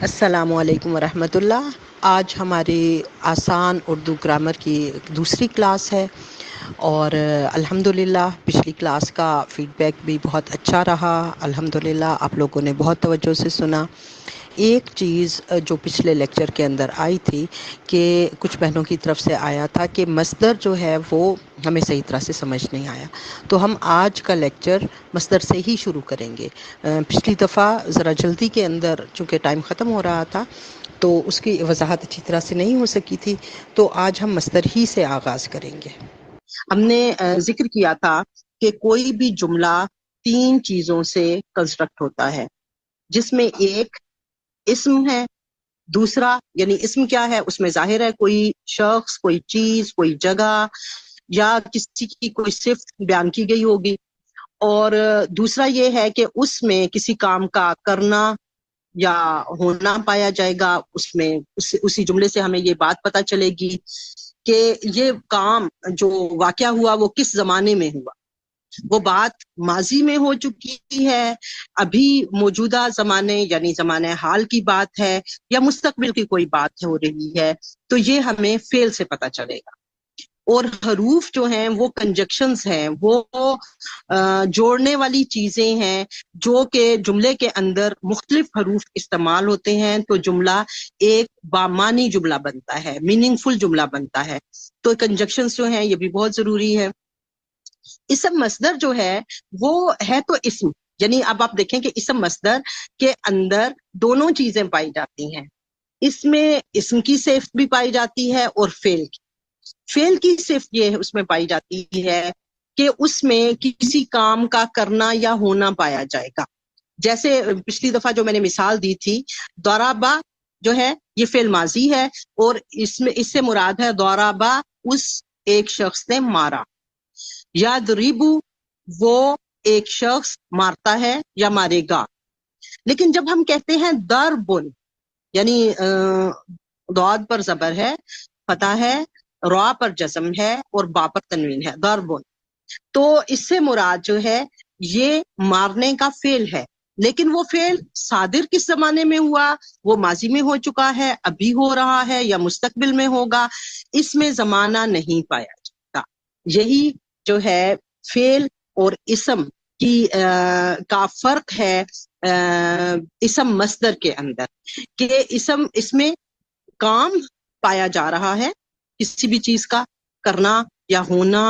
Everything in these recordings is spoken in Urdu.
السلام علیکم ورحمۃ اللہ۔ آج ہماری آسان اردو گرامر کی دوسری کلاس ہے، اور الحمدللہ پچھلی کلاس کا فیڈ بیک بھی بہت اچھا رہا۔ الحمدللہ آپ لوگوں نے بہت توجہ سے سنا۔ ایک چیز جو پچھلے لیکچر کے اندر آئی تھی کہ کچھ بہنوں کی طرف سے آیا تھا کہ مصدر جو ہے وہ ہمیں صحیح طرح سے سمجھ نہیں آیا، تو ہم آج کا لیکچر مصدر سے ہی شروع کریں گے۔ پچھلی دفعہ ذرا جلدی کے اندر چونکہ ٹائم ختم ہو رہا تھا تو اس کی وضاحت اچھی طرح سے نہیں ہو سکی تھی، تو آج ہم مصدر ہی سے آغاز کریں گے۔ ہم نے ذکر کیا تھا کہ کوئی بھی جملہ تین چیزوں سے کنسٹرکٹ ہوتا ہے، جس میں ایک اسم ہے، دوسرا یعنی اسم کیا ہے، اس میں ظاہر ہے کوئی شخص، کوئی چیز، کوئی جگہ یا کسی کی کوئی صفت بیان کی گئی ہوگی، اور دوسرا یہ ہے کہ اس میں کسی کام کا کرنا یا ہونا پایا جائے گا۔ اس میں اسی جملے سے ہمیں یہ بات پتہ چلے گی کہ یہ کام جو واقعہ ہوا وہ کس زمانے میں ہوا۔ وہ بات ماضی میں ہو چکی ہے، ابھی موجودہ زمانے یعنی زمانہ حال کی بات ہے، یا مستقبل کی کوئی بات ہو رہی ہے، تو یہ ہمیں فعل سے پتہ چلے گا۔ اور حروف جو ہیں وہ کنجکشنز ہیں، وہ جوڑنے والی چیزیں ہیں جو کہ جملے کے اندر مختلف حروف استعمال ہوتے ہیں تو جملہ ایک بامانی جملہ بنتا ہے، میننگ فل جملہ بنتا ہے۔ تو کنجکشنز جو ہیں یہ بھی بہت ضروری ہے۔ اسم مصدر جو ہے وہ ہے تو اسم، یعنی اب آپ دیکھیں کہ اسم مصدر کے اندر دونوں چیزیں پائی جاتی ہیں، اس میں اسم کی صفت بھی پائی جاتی ہے اور فعل کی۔ فعل کی صفت یہ اس میں پائی جاتی ہے کہ اس میں کسی کام کا کرنا یا ہونا پایا جائے گا۔ جیسے پچھلی دفعہ جو میں نے مثال دی تھی، ضربا جو ہے یہ فعل ماضی ہے، اور اس سے مراد ہے ضربا اس ایک شخص نے مارا۔ یضربو وہ ایک شخص مارتا ہے یا مارے گا۔ لیکن جب ہم کہتے ہیں ضربن، یعنی ضاد پر زبر ہے، فتح ہے، را پر جزم ہے اور با پر تنوین ہے، ضربن، تو اس سے مراد جو ہے یہ مارنے کا فعل ہے۔ لیکن وہ فعل صادر کس زمانے میں ہوا، وہ ماضی میں ہو چکا ہے، ابھی ہو رہا ہے یا مستقبل میں ہوگا، اس میں زمانہ نہیں پایا جاتا۔ یہی جو ہے فعل اور اسم کی کا فرق ہے اسم مصدر کے اندر، کہ اس میں کام پایا جا رہا ہے، کسی بھی چیز کا کرنا یا ہونا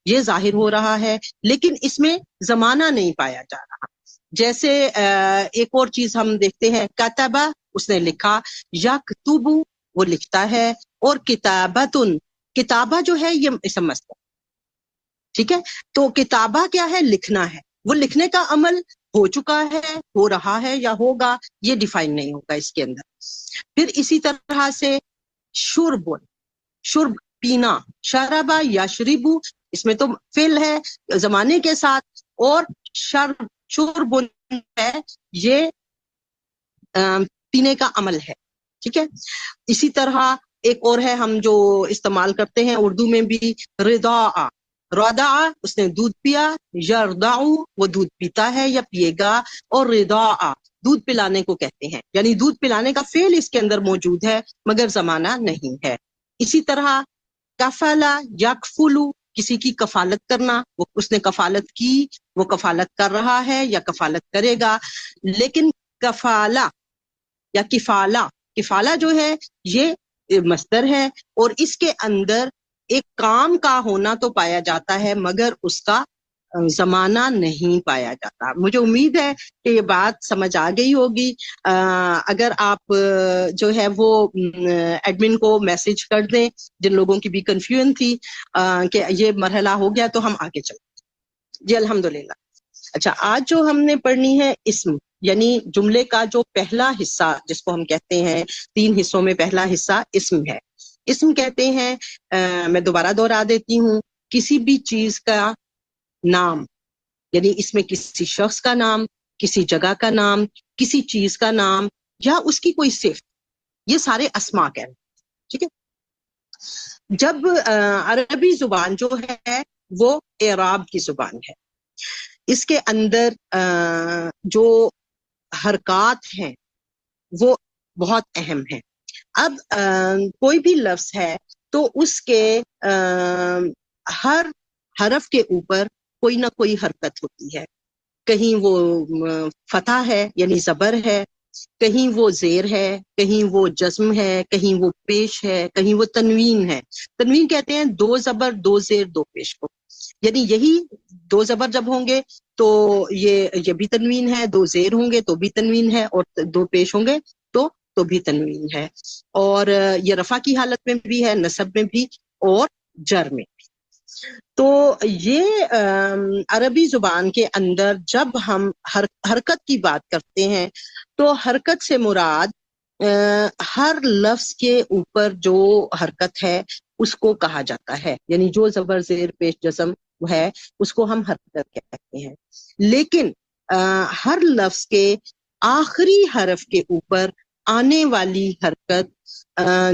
یہ ظاہر ہو رہا ہے، لیکن اس میں زمانہ نہیں پایا جا رہا۔ جیسے ایک اور چیز ہم دیکھتے ہیں، کتبہ اس نے لکھا، یکتب وہ لکھتا ہے، اور کتابتن کتابہ جو ہے یہ اسم مصدر، ٹھیک ہے۔ تو کتابہ کیا ہے، لکھنا ہے، وہ لکھنے کا عمل ہو چکا ہے، ہو رہا ہے یا ہوگا، یہ ڈیفائن نہیں ہوگا اس کے اندر۔ پھر اسی طرح سے شرب، شرب پینا، شربا یشربو اس میں تو فعل ہے زمانے کے ساتھ، اور شرب ہے یہ پینے کا عمل ہے، ٹھیک ہے۔ اسی طرح ایک اور ہے ہم جو استعمال کرتے ہیں اردو میں بھی، رضاء، رضاء اس نے دودھ پیا، یرضع وہ دودھ پیتا ہے یا پیے گا، اور رضاء دودھ پلانے کو کہتے ہیں، یعنی دودھ پلانے کا فعل اس کے اندر موجود ہے مگر زمانہ نہیں ہے۔ اسی طرح کفلا یکفلو کسی کی کفالت کرنا، وہ اس نے کفالت کی، وہ کفالت کر رہا ہے یا کفالت کرے گا۔ لیکن کفالہ یا کفالہ، کفالہ جو ہے یہ مصدر ہے، اور اس کے اندر ایک کام کا ہونا تو پایا جاتا ہے مگر اس کا زمانہ نہیں پایا جاتا۔ مجھے امید ہے کہ یہ بات سمجھ آ گئی ہوگی۔ اگر آپ جو ہے وہ ایڈمن کو میسج کر دیں جن لوگوں کی بھی کنفیوژن تھی کہ یہ مرحلہ ہو گیا، تو ہم آگے چلیں جی الحمدللہ۔ اچھا، آج جو ہم نے پڑھنی ہے اسم، یعنی جملے کا جو پہلا حصہ جس کو ہم کہتے ہیں، تین حصوں میں پہلا حصہ اسم ہے۔ اسم کہتے ہیں، میں دوبارہ دوہرا دیتی ہوں، کسی بھی چیز کا نام، یعنی اس میں کسی شخص کا نام، کسی جگہ کا نام، کسی چیز کا نام یا اس کی کوئی صفت، یہ سارے اسما کہتے ہیں، ٹھیک ہے۔ جب عربی زبان جو ہے وہ اعراب کی زبان ہے، اس کے اندر جو حرکات ہیں وہ بہت اہم ہے. اب کوئی بھی لفظ ہے تو اس کے ہر حرف کے اوپر کوئی نہ کوئی حرکت ہوتی ہے. کہیں وہ فتح ہے یعنی زبر ہے، کہیں وہ زیر ہے، کہیں وہ جزم ہے، کہیں وہ پیش ہے، کہیں وہ تنوین ہے. تنوین کہتے ہیں دو زبر دو زیر دو پیش کو، یعنی یہی دو زبر جب ہوں گے تو یہ بھی تنوین ہے، دو زیر ہوں گے تو بھی تنوین ہے، اور دو پیش ہوں گے تو بھی تنوین ہے. اور یہ رفع کی حالت میں بھی ہے، نصب میں بھی اور جر میں. تو یہ عربی زبان کے اندر جب ہم حرکت کی بات کرتے ہیں تو حرکت سے مراد ہر لفظ کے اوپر جو حرکت ہے اس کو کہا جاتا ہے، یعنی جو زبر زیر پیش جزم ہے اس کو ہم حرکت کہتے ہیں. لیکن ہر لفظ کے آخری حرف کے اوپر آنے والی حرکت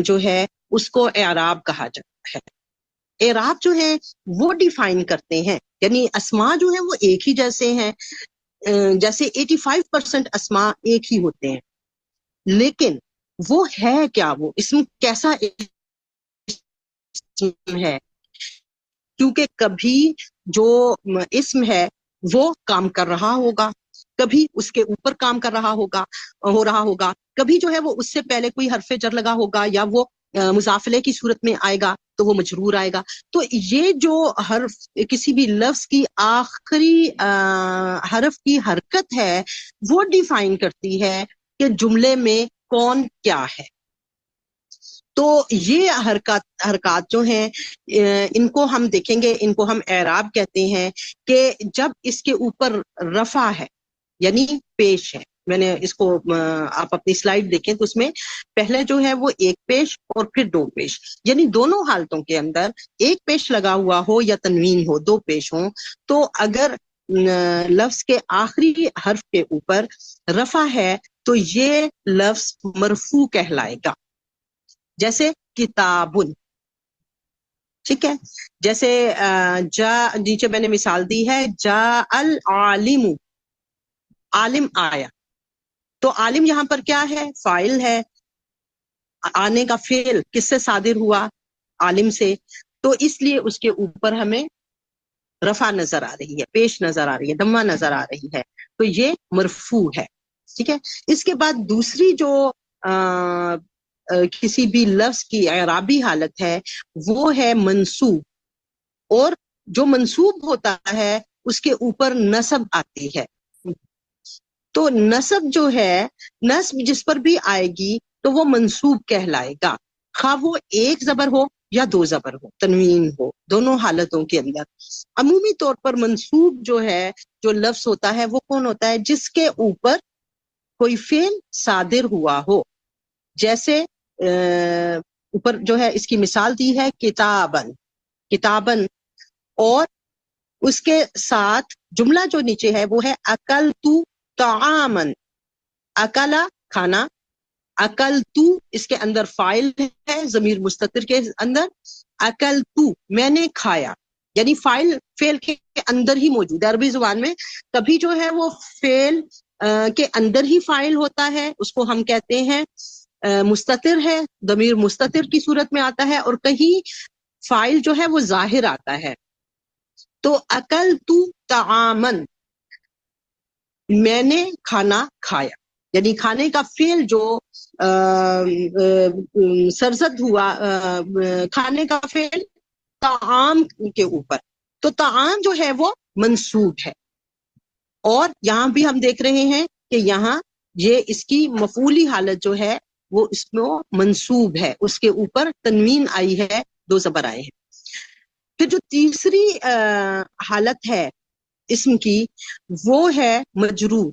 جو ہے اس کو اعراب کہا جاتا ہے. اعراب جو ہے وہ ڈیفائن کرتے ہیں، یعنی اسما جو ہے وہ ایک ہی جیسے ہیں، جیسے 85% اسما ایک ہی ہوتے ہیں، لیکن وہ ہے کیا، وہ اسم کیسا اسم ہے، کیونکہ کبھی جو اسم ہے وہ کام کر رہا ہوگا، کبھی اس کے اوپر کام کر رہا ہوگا، کبھی جو ہے وہ اس سے پہلے کوئی حرف جر لگا ہوگا، یا وہ مضافلے کی صورت میں آئے گا تو وہ مجرور آئے گا. تو یہ جو حرف کسی بھی لفظ کی آخری حرف کی حرکت ہے وہ ڈیفائن کرتی ہے کہ جملے میں کون کیا ہے. تو یہ حرکات جو ہیں ان کو ہم دیکھیں گے، ان کو ہم اعراب کہتے ہیں کہ جب اس کے اوپر رفع ہے یعنی پیش ہے. میں نے اس کو آپ اپنی سلائیڈ دیکھیں تو اس میں پہلے جو ہے وہ ایک پیش اور پھر دو پیش، یعنی دونوں حالتوں کے اندر ایک پیش لگا ہوا ہو یا تنوین ہو، دو پیش ہوں، تو اگر لفظ کے آخری حرف کے اوپر رفع ہے تو یہ لفظ مرفوع کہلائے گا. جیسے کتابن، ٹھیک ہے، جیسے جا نیچے میں نے مثال دی ہے، جا العالم، عالم آیا. تو عالم یہاں پر کیا ہے، فاعل ہے. آنے کا فعل کس سے صادر ہوا، عالم سے، تو اس لیے اس کے اوپر ہمیں رفع نظر آ رہی ہے، پیش نظر آ رہی ہے، دمہ نظر آ رہی ہے، تو یہ مرفوع ہے. ٹھیک ہے. اس کے بعد دوسری جو کسی بھی لفظ کی اعرابی حالت ہے وہ ہے منصوب، اور جو منصوب ہوتا ہے اس کے اوپر نصب آتی ہے. تو نصب جو ہے، نصب جس پر بھی آئے گی تو وہ منصوب کہلائے گا، خواہ وہ ایک زبر ہو یا دو زبر ہو، تنوین ہو، دونوں حالتوں کے اندر. عمومی طور پر منصوب جو ہے، جو لفظ ہوتا ہے وہ کون ہوتا ہے، جس کے اوپر کوئی فعل صادر ہوا ہو. جیسے اوپر جو ہے اس کی مثال دی ہے کتابن، کتابن، اور اس کے ساتھ جملہ جو نیچے ہے وہ ہے اکلتو طعامن. اکلا کھانا، اکلتو اس کے اندر فاعل ہے ضمیر مستتر کے اندر، اکلتو میں نے کھایا، یعنی فعل کے اندر ہی موجود ہے. عربی زبان میں کبھی جو ہے وہ فعل کے اندر ہی فاعل ہوتا ہے، اس کو ہم کہتے ہیں مستتر ہے، ضمیر مستتر کی صورت میں آتا ہے، اور کہیں فاعل جو ہے وہ ظاہر آتا ہے. تو اکلتو طعامن، میں نے کھانا کھایا، یعنی کھانے کا فعل جو سرزد ہوا، کھانے کا فعل طعام کے اوپر، تو طعام جو ہے وہ منصوب ہے. اور یہاں بھی ہم دیکھ رہے ہیں کہ یہاں یہ اس کی مفعولی حالت جو ہے وہ اس میں منصوب ہے، اس کے اوپر تنوین آئی ہے، دو زبر آئے ہیں. پھر جو تیسری حالت ہے اسم کی وہ ہے مجرور.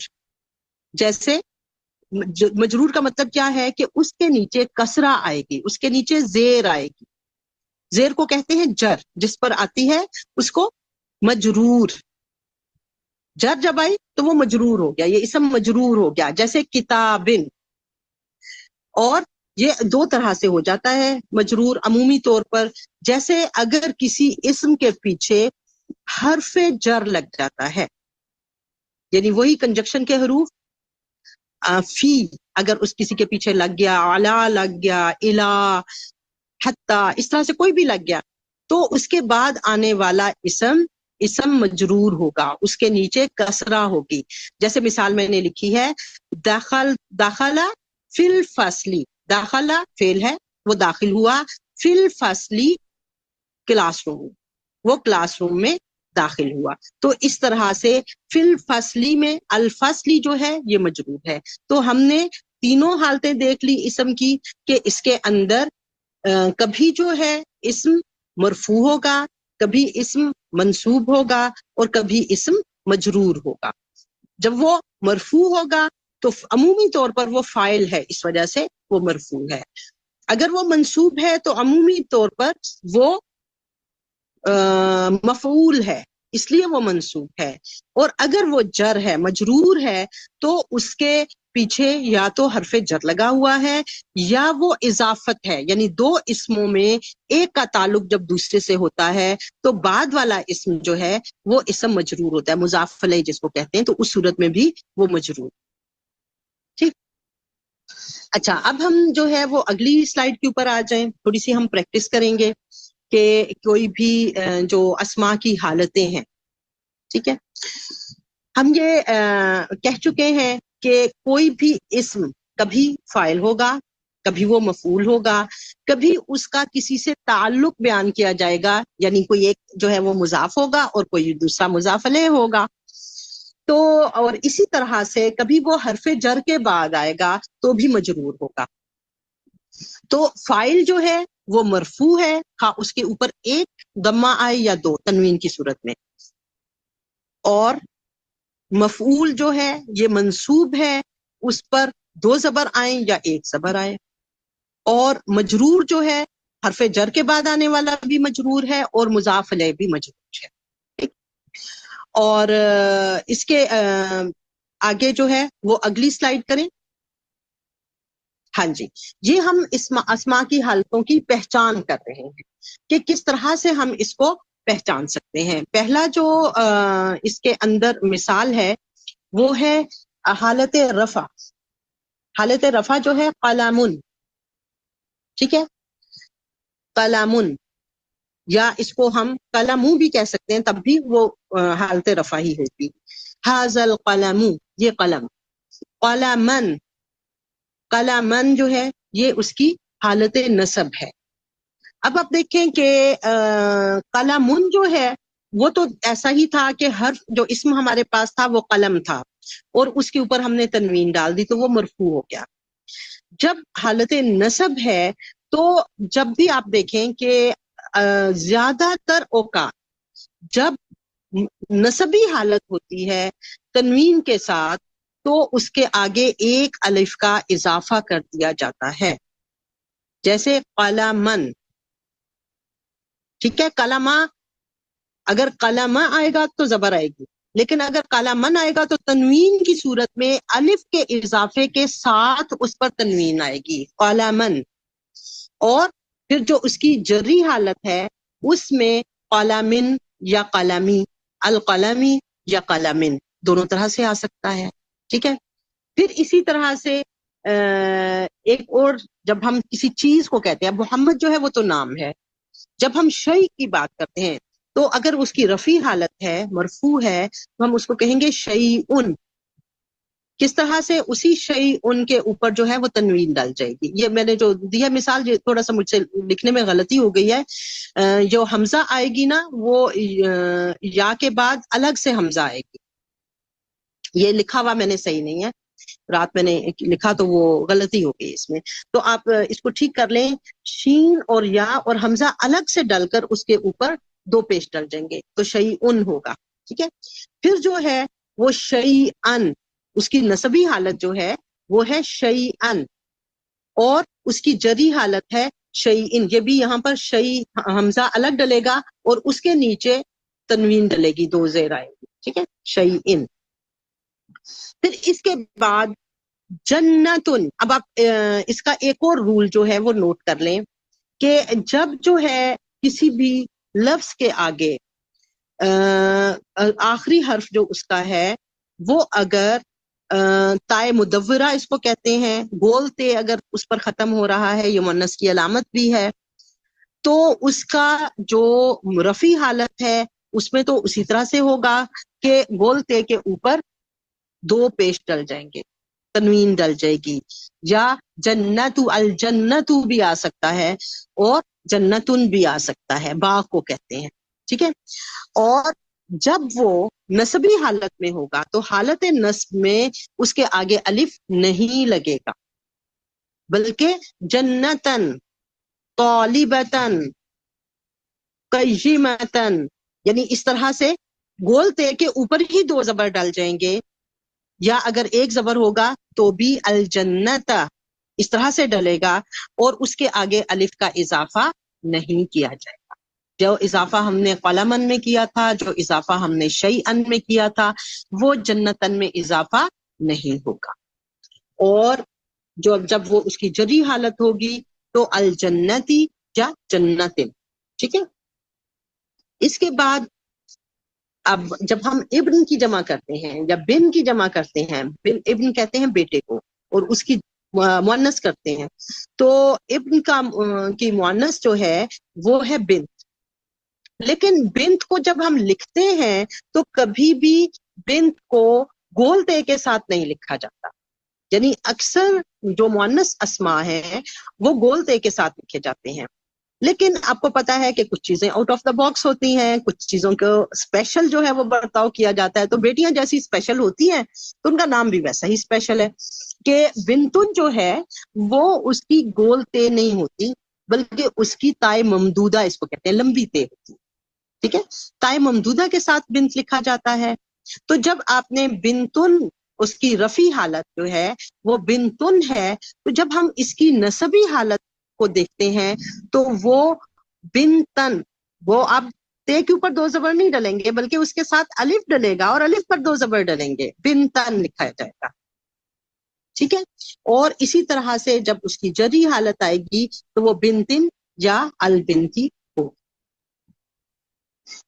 جیسے مجرور کا مطلب کیا ہے کہ اس کے نیچے کسرہ آئے گی، اس کے نیچے زیر آئے گی. زیر کو کہتے ہیں جر، جس پر آتی ہے اس کو مجرور. جر جب آئی تو وہ مجرور ہو گیا، یہ اسم مجرور ہو گیا. جیسے کتابن، اور یہ دو طرح سے ہو جاتا ہے مجرور عمومی طور پر. جیسے اگر کسی اسم کے پیچھے حرف جر لگ جاتا ہے، یعنی وہی کنجکشن کے حروف فی اگر اس کسی کے پیچھے لگ گیا، علا لگ گیا، الا، حتی، اس طرح سے کوئی بھی لگ گیا، تو اس کے بعد آنے والا اسم مجرور ہوگا، اس کے نیچے کسرہ ہوگی. جیسے مثال میں نے لکھی ہے، داخلہ فی الفصلی، داخلہ فعل ہے، وہ داخل ہوا، فی الفصلی کلاس روم، وہ کلاس روم میں داخل ہوا. تو اس طرح سے فی الفصلی میں الفصلی جو ہے یہ مجرور ہے. تو ہم نے تینوں حالتیں دیکھ لی اسم کی، کہ اس کے اندر کبھی جو ہے اسم مرفوع ہوگا، کبھی اسم منصوب ہوگا، اور کبھی اسم مجرور ہوگا. جب وہ مرفوع ہوگا تو عمومی طور پر وہ فاعل ہے، اس وجہ سے وہ مرفوع ہے. اگر وہ منصوب ہے تو عمومی طور پر وہ مفعول ہے، اس لیے وہ منصوب ہے. اور اگر وہ جر ہے، مجرور ہے، تو اس کے پیچھے یا تو حرف جر لگا ہوا ہے یا وہ اضافت ہے، یعنی دو اسموں میں ایک کا تعلق جب دوسرے سے ہوتا ہے تو بعد والا اسم جو ہے وہ اسم مجرور ہوتا ہے، مضاف الیہ جس کو کہتے ہیں، تو اس صورت میں بھی وہ مجرور. ٹھیک. اچھا، اب ہم جو ہے وہ اگلی سلائیڈ کے اوپر آ جائیں، تھوڑی سی ہم پریکٹس کریں گے کہ کوئی بھی جو اسما کی حالتیں ہیں. ٹھیک ہے، ہم یہ کہہ چکے ہیں کہ کوئی بھی اسم کبھی فاعل ہوگا، کبھی وہ مفعول ہوگا، کبھی اس کا کسی سے تعلق بیان کیا جائے گا، یعنی کوئی ایک جو ہے وہ مضاف ہوگا اور کوئی دوسرا مضاف الیہ ہوگا. تو اور اسی طرح سے کبھی وہ حرف جر کے بعد آئے گا تو بھی مجرور ہوگا. تو فاعل جو ہے وہ مرفوع ہے، ہاں اس کے اوپر ایک ضمہ آئے یا دو تنوین کی صورت میں، اور مفعول جو ہے یہ منصوب ہے، اس پر دو زبر آئیں یا ایک زبر آئے. اور مجرور جو ہے حرف جر کے بعد آنے والا بھی مجرور ہے اور مضاف الیہ بھی مجرور ہے. ٹھیک. اور اس کے آگے جو ہے وہ اگلی سلائیڈ کریں. ہاں جی، یہ ہم اسما کی حالتوں کی پہچان کر رہے ہیں کہ کس طرح سے ہم اس کو پہچان سکتے ہیں. پہلا جو اس کے اندر مثال ہے وہ ہے حالت رفع. حالت رفع جو ہے قلمن. ٹھیک ہے، قلمن، یا اس کو ہم قلمو بھی کہہ سکتے ہیں، تب بھی وہ حالت رفع ہی ہوتی. ھذا القلم، یہ قلم. قلمن، قلمن جو ہے یہ اس کی حالت نصب ہے. اب آپ دیکھیں کہ قلمن جو ہے وہ تو ایسا ہی تھا کہ ہر جو اسم ہمارے پاس تھا وہ قلم تھا، اور اس کے اوپر ہم نے تنوین ڈال دی تو وہ مرفوع ہو گیا. جب حالت نصب ہے تو جب بھی آپ دیکھیں کہ زیادہ تر اوقات جب نصبی حالت ہوتی ہے تنوین کے ساتھ تو اس کے آگے ایک الف کا اضافہ کر دیا جاتا ہے، جیسے قلمن. ٹھیک ہے، قلمہ، اگر قلمہ آئے گا تو زبر آئے گی، لیکن اگر قلمن آئے گا تو تنوین کی صورت میں الف کے اضافے کے ساتھ اس پر تنوین آئے گی، قلمن. اور پھر جو اس کی جری حالت ہے اس میں قلمن یا قلمی، القلمی یا قلمن، دونوں طرح سے آ سکتا ہے. ٹھیک ہے. پھر اسی طرح سے ایک اور، جب ہم کسی چیز کو کہتے ہیں، محمد جو ہے وہ تو نام ہے، جب ہم شیء کی بات کرتے ہیں تو اگر اس کی رفیع حالت ہے، مرفوع ہے، تو ہم اس کو کہیں گے شیء. کس طرح سے؟ اسی شیء کے اوپر جو ہے وہ تنوین ڈال جائے گی. یہ میں نے جو دیا مثال، یہ تھوڑا سا مجھ سے لکھنے میں غلطی ہو گئی ہے. جو حمزہ آئے گی نا وہ یا کے بعد الگ سے حمزہ آئے گی. یہ لکھا ہوا میں نے صحیح نہیں ہے، رات میں نے لکھا تو وہ غلطی ہو گئی اس میں، تو آپ اس کو ٹھیک کر لیں. شین اور یا اور حمزہ الگ سے ڈل کر اس کے اوپر دو پیش ڈل جائیں گے تو شیء ہوگا. ٹھیک ہے. پھر جو ہے وہ شیئن، اس کی نسبی حالت جو ہے وہ ہے شیئن، اور اس کی جری حالت ہے شیئن. یہ بھی یہاں پر حمزہ الگ ڈلے گا اور اس کے نیچے تنوین ڈلے گی، دو زیر آئے گی. ٹھیک ہے، شیئن. پھر اس کے بعد جنتن. اب آپ اس کا ایک اور رول جو ہے وہ نوٹ کر لیں کہ جب جو ہے کسی بھی لفظ کے آگے آخری حرف جو اس کا ہے وہ اگر تائے مدورہ اس کو کہتے ہیں. گول تے اگر اس پر ختم ہو رہا ہے، یہ مؤنث کی علامت بھی ہے، تو اس کا جو رفع حالت ہے اس میں تو اسی طرح سے ہوگا کہ گول تے کے اوپر دو پیش ڈل جائیں گے، تنوین ڈل جائے گی. یا جنت، الجنت بھی آ سکتا ہے اور جنتن بھی آ سکتا ہے، باغ کو کہتے ہیں. ٹھیک ہے. اور جب وہ نسبی حالت میں ہوگا تو حالت نصب میں اس کے آگے الف نہیں لگے گا، بلکہ جنتن، طالبتن، قیمتن، یعنی اس طرح سے گول تے کے اوپر ہی دو زبر ڈال جائیں گے. یا اگر ایک زبر ہوگا تو بھی الجنت اس طرح سے ڈلے گا، اور اس کے آگے الف کا اضافہ نہیں کیا جائے گا. جو اضافہ ہم نے قلمن میں کیا تھا، جو اضافہ ہم نے شیئن میں کیا تھا، وہ جنتن میں اضافہ نہیں ہوگا. اور جب وہ اس کی جری حالت ہوگی تو الجنتی یا جنتن. ٹھیک ہے. اس کے بعد اب جب ہم ابن کی جمع کرتے ہیں یا بن کی جمع کرتے ہیں، ابن کہتے ہیں بیٹے کو، اور اس کی مؤنث کرتے ہیں، تو ابن کی مؤنث جو ہے وہ ہے بنت. لیکن بنت کو جب ہم لکھتے ہیں تو کبھی بھی بنت کو گول تے کے ساتھ نہیں لکھا جاتا. یعنی اکثر جو مؤنث اسماء ہیں وہ گول تے کے ساتھ لکھے جاتے ہیں. لیکن آپ کو پتا ہے کہ کچھ چیزیں آؤٹ آف دا باکس ہوتی ہیں، کچھ چیزوں کو اسپیشل جو ہے وہ برتاؤ کیا جاتا ہے. تو بیٹیاں جیسی اسپیشل ہوتی ہیں تو ان کا نام بھی ویسا ہی اسپیشل ہے کہ بنتن جو ہے وہ اس کی گول تے نہیں ہوتی، بلکہ اس کی تائے ممدودہ اس کو کہتے ہیں، لمبی تے ہوتی. ٹھیک ہے. تائے ممدودہ کے ساتھ بنت لکھا جاتا ہے. تو جب آپ نے بنتن، اس کی رفع حالت جو ہے وہ بنتن ہے، تو جب ہم اس کی نسبی حالت کو دیکھتے ہیں تو وہ بنتن، وہ آپ تے کے اوپر دو زبر نہیں ڈلیں گے بلکہ اس کے ساتھ الف ڈلے گا اور الف پر دو زبر ڈلیں گے، بنتن لکھا جائے گا. ٹھیک ہے. اور اسی طرح سے جب اس کی جری حالت آئے گی تو وہ بنتن یا البنتی ہو.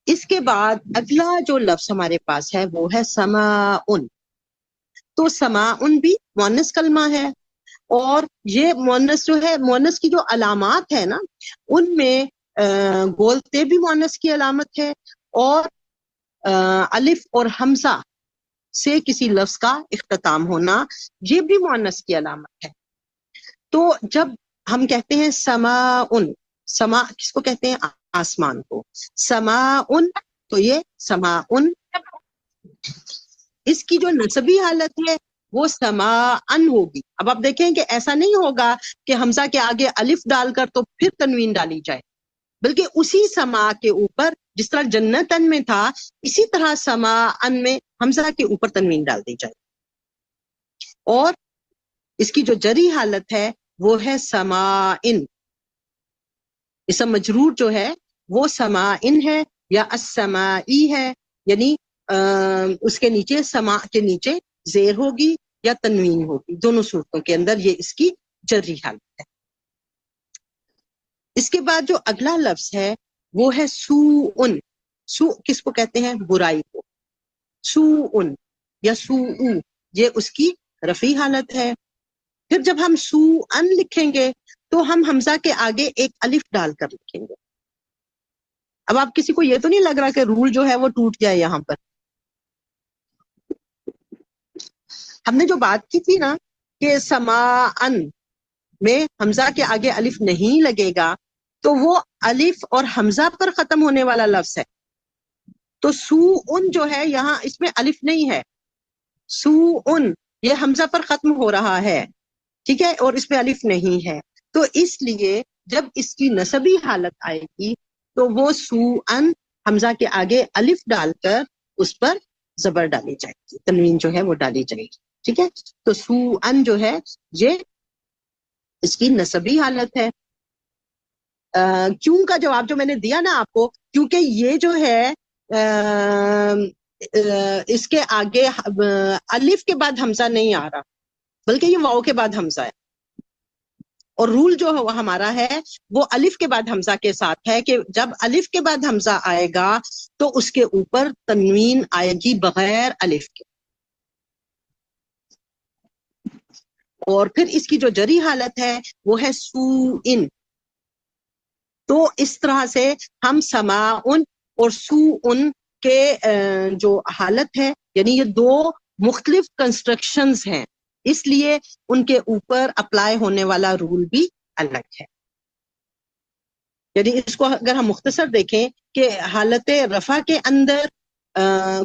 اس کے بعد اگلا جو لفظ ہمارے پاس ہے وہ ہے سماعن. تو سماعن بھی مؤنث کلمہ ہے، اور یہ مؤنث جو ہے، مؤنث کی جو علامات ہے نا، ان میں گول تے بھی مؤنث کی علامت ہے، اور الف اور حمزہ سے کسی لفظ کا اختتام ہونا یہ بھی مؤنث کی علامت ہے. تو جب ہم کہتے ہیں سماعن، سما کس کو کہتے ہیں؟ آسمان کو. سماعن، تو یہ سماعن، اس کی جو نسبی حالت ہے وہ سماعن ہوگی. اب آپ دیکھیں کہ ایسا نہیں ہوگا کہ حمزہ کے آگے الف ڈال کر تو پھر تنوین ڈالی جائے، بلکہ اسی سما کے اوپر جس طرح جنتن میں تھا اسی طرح سماعن میں حمزہ کے اوپر تنوین ڈال دی جائے. اور اس کی جو جری حالت ہے وہ ہے سماعن. اسم مجرور جو ہے وہ سماعن ہے یا السمائی ہے، یعنی اس کے نیچے سما کے نیچے زیر ہوگی یا تنوین ہوگی، دونوں صورتوں کے اندر یہ اس کی جری حالت ہے. اس کے بعد جو اگلا لفظ ہے وہ ہے سوءن. سو کس کو کہتے ہیں؟ برائی کو. سوءن یا سوء، یہ اس کی رفع حالت ہے. پھر جب ہم سوءن لکھیں گے تو ہم حمزہ کے آگے ایک الف ڈال کر لکھیں گے. اب آپ کسی کو یہ تو نہیں لگ رہا کہ رول جو ہے وہ ٹوٹ جائے یہاں پر؟ ہم نے جو بات کی تھی نا کہ سماعن میں حمزہ کے آگے الف نہیں لگے گا، تو وہ الف اور حمزہ پر ختم ہونے والا لفظ ہے. تو سوءن جو ہے یہاں اس میں الف نہیں ہے، سوءن یہ حمزہ پر ختم ہو رہا ہے. ٹھیک ہے. اور اس میں الف نہیں ہے، تو اس لیے جب اس کی نسبی حالت آئے گی تو وہ سوءن، حمزہ کے آگے الف ڈال کر اس پر زبر ڈالی جائے گی، تنوین جو ہے وہ ڈالی جائے گی. ٹھیک ہے. تو سوءن جو ہے یہ اس کی نسبی حالت ہے. کیوں کا جواب جو میں نے دیا نا آپ کو، کیونکہ یہ جو ہے اس کے آگے الف کے بعد حمزہ نہیں آ رہا بلکہ یہ واؤ کے بعد حمزہ ہے، اور رول جو ہمارا ہے وہ الف کے بعد حمزہ کے ساتھ ہے کہ جب الف کے بعد حمزہ آئے گا تو اس کے اوپر تنوین آئے گی بغیر الف کے. اور پھر اس کی جو جری حالت ہے وہ ہے سوئن. تو اس طرح سے ہم سماعن اور سوئن کے جو حالت ہے، یعنی یہ دو مختلف کنسٹرکشنز ہیں، اس لیے ان کے اوپر اپلائی ہونے والا رول بھی الگ ہے. یعنی اس کو اگر ہم مختصر دیکھیں کہ حالت رفع کے اندر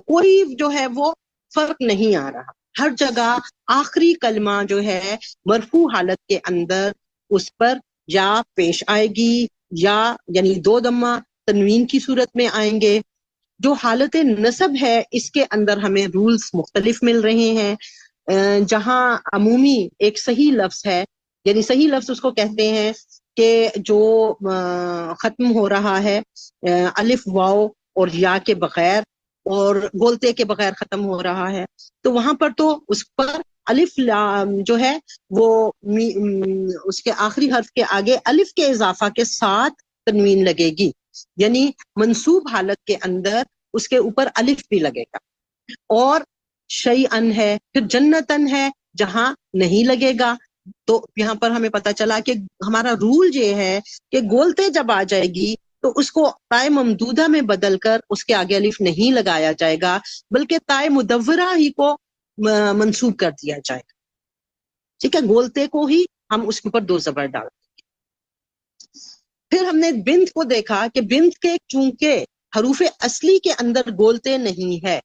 کوئی جو ہے وہ فرق نہیں آ رہا، ہر جگہ آخری کلمہ جو ہے مرفوع حالت کے اندر اس پر یا پیش آئے گی یا یعنی دو ضمہ تنوین کی صورت میں آئیں گے. جو حالت نصب ہے اس کے اندر ہمیں رولز مختلف مل رہے ہیں. جہاں عمومی ایک صحیح لفظ ہے، یعنی صحیح لفظ اس کو کہتے ہیں کہ جو ختم ہو رہا ہے الف واو اور یا کے بغیر اور گولتے کے بغیر ختم ہو رہا ہے، تو وہاں پر تو اس پر الف جو ہے وہ اس کے آخری حرف کے آگے الف کے اضافہ کے ساتھ تنوین لگے گی، یعنی منصوب حالت کے اندر اس کے اوپر الف بھی لگے گا. اور شیئن ہے، پھر جنتن ہے جہاں نہیں لگے گا. تو یہاں پر ہمیں پتہ چلا کہ ہمارا رول یہ ہے کہ گولتے جب آ جائے گی تو اس کو تائے ممدودہ میں بدل کر اس کے آگے الف نہیں لگایا جائے گا، بلکہ تائے مدورہ ہی کو منصوب کر دیا جائے گا. ٹھیک ہے، گولتے کو ہی ہم اس کے اوپر دو زبر ڈال دیں گے. پھر ہم نے بنت کو دیکھا کہ بنت کے چونکہ حروف اصلی کے اندر گولتے نہیں ہے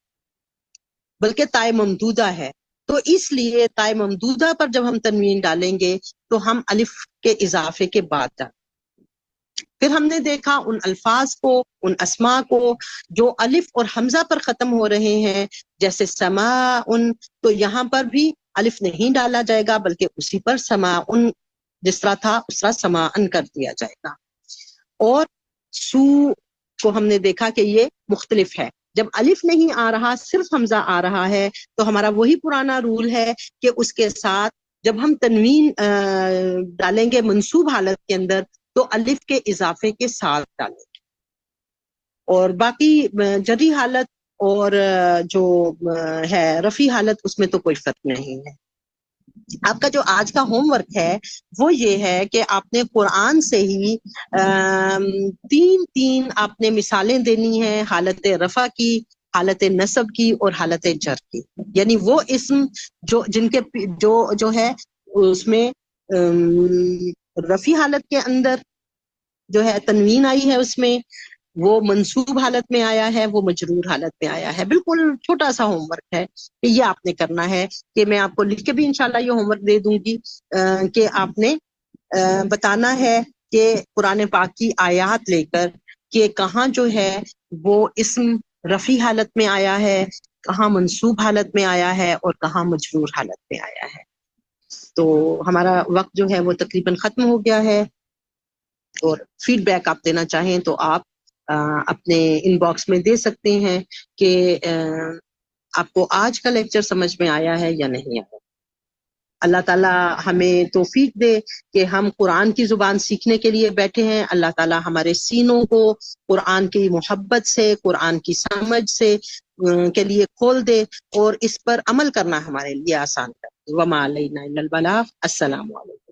بلکہ تائے ممدودہ ہے، تو اس لیے تائے ممدودہ پر جب ہم تنوین ڈالیں گے تو ہم الف کے اضافے کے بعد ڈالیں. پھر ہم نے دیکھا ان الفاظ کو، ان اسماء کو جو الف اور حمزہ پر ختم ہو رہے ہیں، جیسے سماعن، تو یہاں پر بھی الف نہیں ڈالا جائے گا بلکہ اسی پر سماعن جس طرح تھا اس طرح سماعن کر دیا جائے گا. اور سو کو ہم نے دیکھا کہ یہ مختلف ہے، جب الف نہیں آ رہا صرف حمزہ آ رہا ہے تو ہمارا وہی پرانا رول ہے کہ اس کے ساتھ جب ہم تنوین ڈالیں گے منصوب حالت کے اندر تو الف کے اضافے کے ساتھ ڈالیں گے. اور باقی جری حالت اور جو ہے رفیع حالت اس میں تو کوئی فرق نہیں ہے. آپ کا جو آج کا ہوم ورک ہے وہ یہ ہے کہ آپ نے قرآن سے ہی تین آپ نے مثالیں دینی ہیں، حالت رفع کی، حالت نصب کی اور حالت جر کی. یعنی وہ اسم جو جن کے جو ہے اس میں رفیع حالت کے اندر جو ہے تنوین آئی ہے، اس میں وہ منصوب حالت میں آیا ہے، وہ مجرور حالت میں آیا ہے. بالکل چھوٹا سا ہوم ورک ہے کہ یہ آپ نے کرنا ہے، کہ میں آپ کو لکھ کے بھی انشاءاللہ یہ ہوم ورک دے دوں گی کہ آپ نے بتانا ہے کہ قرآن پاک کی آیات لے کر کہ کہاں جو ہے وہ اسم رفیع حالت میں آیا ہے، کہاں منصوب حالت میں آیا ہے اور کہاں مجرور حالت میں آیا ہے. تو ہمارا وقت جو ہے وہ تقریباً ختم ہو گیا ہے، اور فیڈ بیک آپ دینا چاہیں تو آپ اپنے ان باکس میں دے سکتے ہیں کہ آپ کو آج کا لیکچر سمجھ میں آیا ہے یا نہیں آیا. اللہ تعالیٰ ہمیں توفیق دے کہ ہم قرآن کی زبان سیکھنے کے لیے بیٹھے ہیں. اللہ تعالیٰ ہمارے سینوں کو قرآن کی محبت سے، قرآن کی سمجھ سے کے لیے کھول دے اور اس پر عمل کرنا ہمارے لیے آسان کر دے. وما علینا الا البلاغ. السلام علیکم.